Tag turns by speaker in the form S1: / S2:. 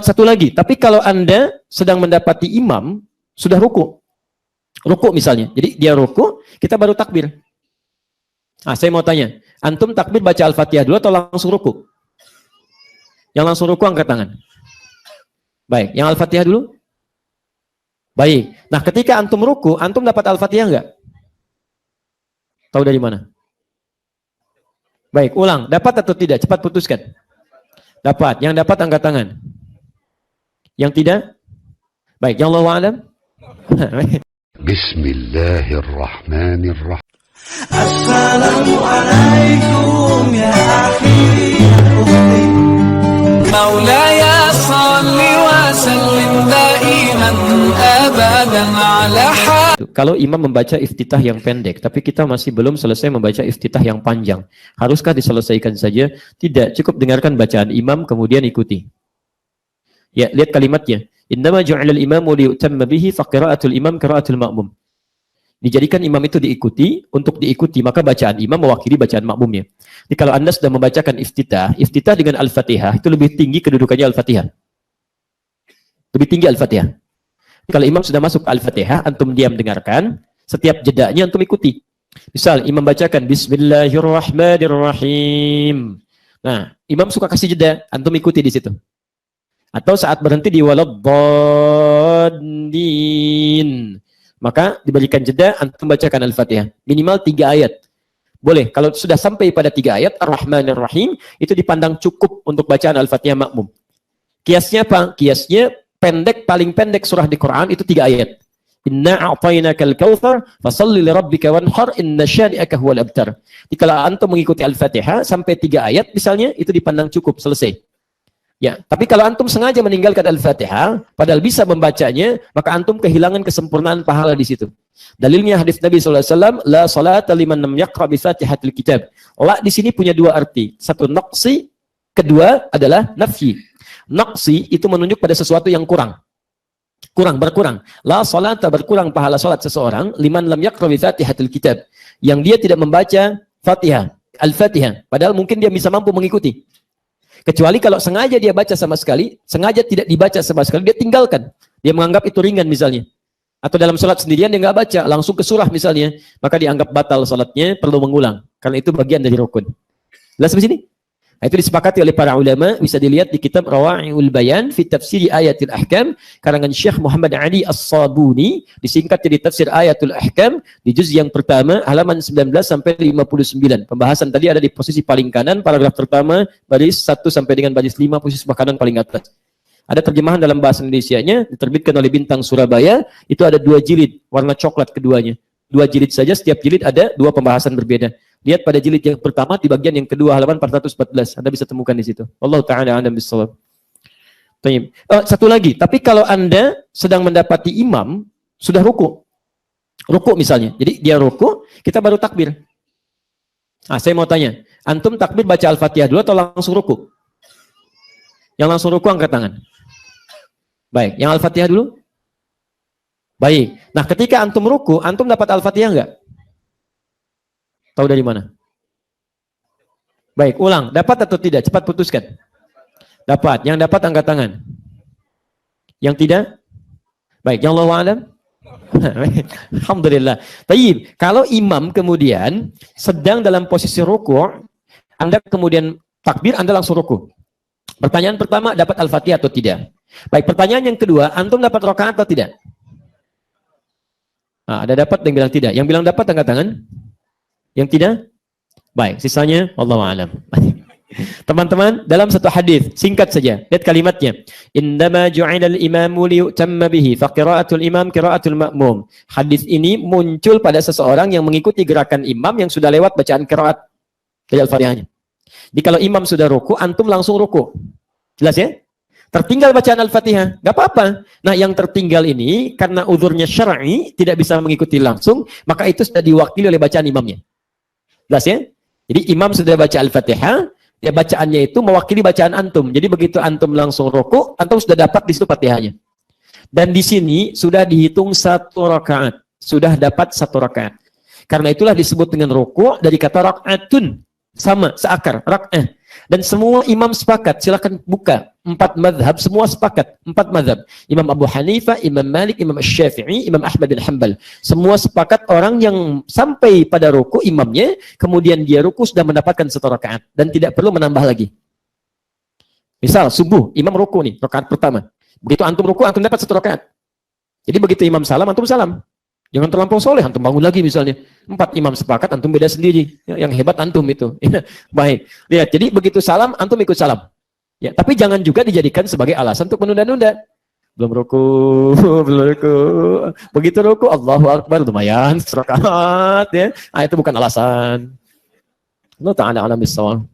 S1: Satu lagi, tapi kalau Anda sedang mendapati imam sudah ruku misalnya, jadi dia ruku, kita baru takbir. Nah, saya mau tanya, antum takbir baca Al-Fatihah dulu atau langsung ruku? Yang langsung ruku angkat tangan. Baik, yang Al-Fatihah dulu? Baik. Nah, ketika antum ruku, antum dapat Al-Fatihah enggak? Tahu dari mana? Baik, ulang. Dapat atau tidak? Cepat putuskan. Dapat. Yang dapat angkat tangan. Yang tidak? Baik, yang Allahu a'lam.
S2: Bismillahirrahmanirrahim.
S3: Assalamualaikum ya akhi ya ukhti. Maulaya salli wa sallim daiman abadan ala.
S1: Kalau imam membaca iftitah yang pendek, tapi kita masih belum selesai membaca iftitah yang panjang, haruskah diselesaikan saja? Tidak, cukup dengarkan bacaan imam kemudian ikuti. Ya, lihat kalimatnya. Innama ju'ilal imamu liyutamma bihi fa qira'atul imam qira'atul ma'mum. Dijadikan imam itu untuk diikuti, maka bacaan imam mewakili bacaan makmumnya. Jadi kalau Anda sudah membacakan iftitah dengan Al-Fatihah itu lebih tinggi kedudukannya Al-Fatihah. Lebih tinggi Al-Fatihah. Kalau imam sudah masuk Al-Fatihah, antum diam dengarkan, setiap jedanya antum ikuti. Misal imam bacakan Bismillahirrahmanirrahim. Nah, imam suka kasih jeda, antum ikuti di situ. Atau saat berhenti di waladdallin, maka diberikan jeda, antum bacakan Al-Fatihah. Minimal 3 ayat. Boleh, kalau sudah sampai pada 3 ayat, Ar-Rahmanir-Rahim, itu dipandang cukup untuk bacaan Al-Fatihah makmum. Kiasnya apa? Kiasnya pendek, paling pendek surah di Quran itu 3 ayat. Inna a'tainakal kautsar fashalli lirabbika wanhar inna syani'aka huwal abtar. Jadi kalau antum mengikuti Al-Fatihah sampai 3 ayat misalnya, itu dipandang cukup, selesai. Ya, tapi kalau antum sengaja meninggalkan Al-Fatihah, padahal bisa membacanya, maka antum kehilangan kesempurnaan pahala di situ. Dalilnya hadis Nabi SAW, la salata liman lam yaqra bi Fatihatil Kitab. La di sini punya 2 arti. Satu naqsi, kedua adalah nafyi. Naqsi itu menunjuk pada sesuatu yang kurang. Berkurang. La salata berkurang pahala salat seseorang liman lam yaqra bi Fatihatil Kitab. Yang dia tidak membaca Fatihah, Al-Fatihah, padahal mungkin dia bisa mampu mengikuti. Kecuali kalau sengaja dia baca sama sekali, sengaja tidak dibaca sama sekali, dia tinggalkan. Dia menganggap itu ringan misalnya. Atau dalam salat sendirian dia nggak baca, langsung ke surah misalnya, maka dianggap batal salatnya, perlu mengulang. Karena itu bagian dari rukun. Jelas di sini? Nah, itu disepakati oleh para ulama, bisa dilihat di kitab Rawa'iul Bayan fi Tafsir Ayatul Ahkam karangan Syekh Muhammad Ali As-Sabuni, disingkat jadi Tafsir Ayatul Ahkam di juz yang pertama halaman 19 sampai 59. Pembahasan tadi ada di posisi paling kanan, paragraf pertama baris 1 sampai dengan baris 5, posisi kanan paling atas. Ada terjemahan dalam bahasa Indonesianya, diterbitkan oleh Bintang Surabaya, itu ada 2 jilid, warna coklat keduanya. 2 jilid saja, setiap jilid ada 2 pembahasan berbeda. Lihat pada jilid yang pertama di bagian yang kedua halaman 414. Anda bisa temukan di situ. Wallahu taala a'lam bissawab. Satu lagi, tapi kalau Anda sedang mendapati imam sudah ruku misalnya. Jadi dia ruku, kita baru takbir. Nah, saya mau tanya, antum takbir baca Al-Fatihah dulu atau langsung ruku? Yang langsung ruku angkat tangan. Baik, yang Al-Fatihah dulu? Baik. Nah, ketika antum ruku, antum dapat Al-Fatihah enggak? Tahu dari mana? Baik, ulang. Dapat atau tidak? Cepat putuskan. Dapat. Yang dapat angkat tangan. Yang tidak? Baik, yang Allahu a'lam. Alhamdulillah. Tayyib. Kalau imam kemudian sedang dalam posisi ruku', Anda kemudian takbir, Anda langsung ruku'. Pertanyaan pertama, dapat Al-Fatihah atau tidak? Baik, pertanyaan yang kedua, antum dapat rakaat atau tidak? Nah, ada dapat yang bilang tidak. Yang bilang dapat angkat tangan. Yang tidak? Baik, sisanya wallahu a'lam. Teman-teman, dalam satu hadis singkat saja, lihat kalimatnya. Innama ju'ilal imamu liyutamma bihi fa qira'atul imam qira'atul ma'mum. Hadis ini muncul pada seseorang yang mengikuti gerakan imam yang sudah lewat bacaan qiraat dari Al-Fatihahnya. Jadi kalau imam sudah ruku, antum langsung ruku. Jelas ya? Tertinggal bacaan Al-Fatihah, nggak apa-apa. Nah, yang tertinggal ini karena uzurnya syar'i tidak bisa mengikuti langsung, maka itu sudah diwakili oleh bacaan imamnya. Jelas ya? Jadi imam sudah baca Al-Fatihah, ya bacaannya itu mewakili bacaan antum. Jadi begitu antum langsung ruku, antum sudah dapat di situ Fatihahnya. Dan di sini sudah dihitung 1 rakaat, sudah dapat 1 rakaat. Karena itulah disebut dengan ruku dari kata rakaatun. Sama, seakar, rak'ah. Dan semua imam sepakat, silakan buka. 4 madhab, semua sepakat. 4 madhab. Imam Abu Hanifah, Imam Malik, Imam Syafi'i, Imam Ahmad bin Hanbal. Semua sepakat orang yang sampai pada ruku imamnya, kemudian dia ruku sudah mendapatkan 1 rakaat. Dan tidak perlu menambah lagi. Misal, subuh, imam ruku nih, rakaat pertama. Begitu antum ruku, antum dapat 1 rakaat. Jadi begitu imam salam, antum salam. Jangan terlampau soleh, antum bangun lagi misalnya. 4 imam sepakat, antum beda sendiri. Ya, yang hebat antum itu. Ya, baik. Lihat, jadi begitu salam, antum ikut salam. Ya, tapi jangan juga dijadikan sebagai alasan untuk menunda-nunda. Belum ruku, belum ruku. Begitu ruku, Allahu Akbar, lumayan, serakaat. Ya. Itu bukan alasan. Allah Ta'ala alam bisawab.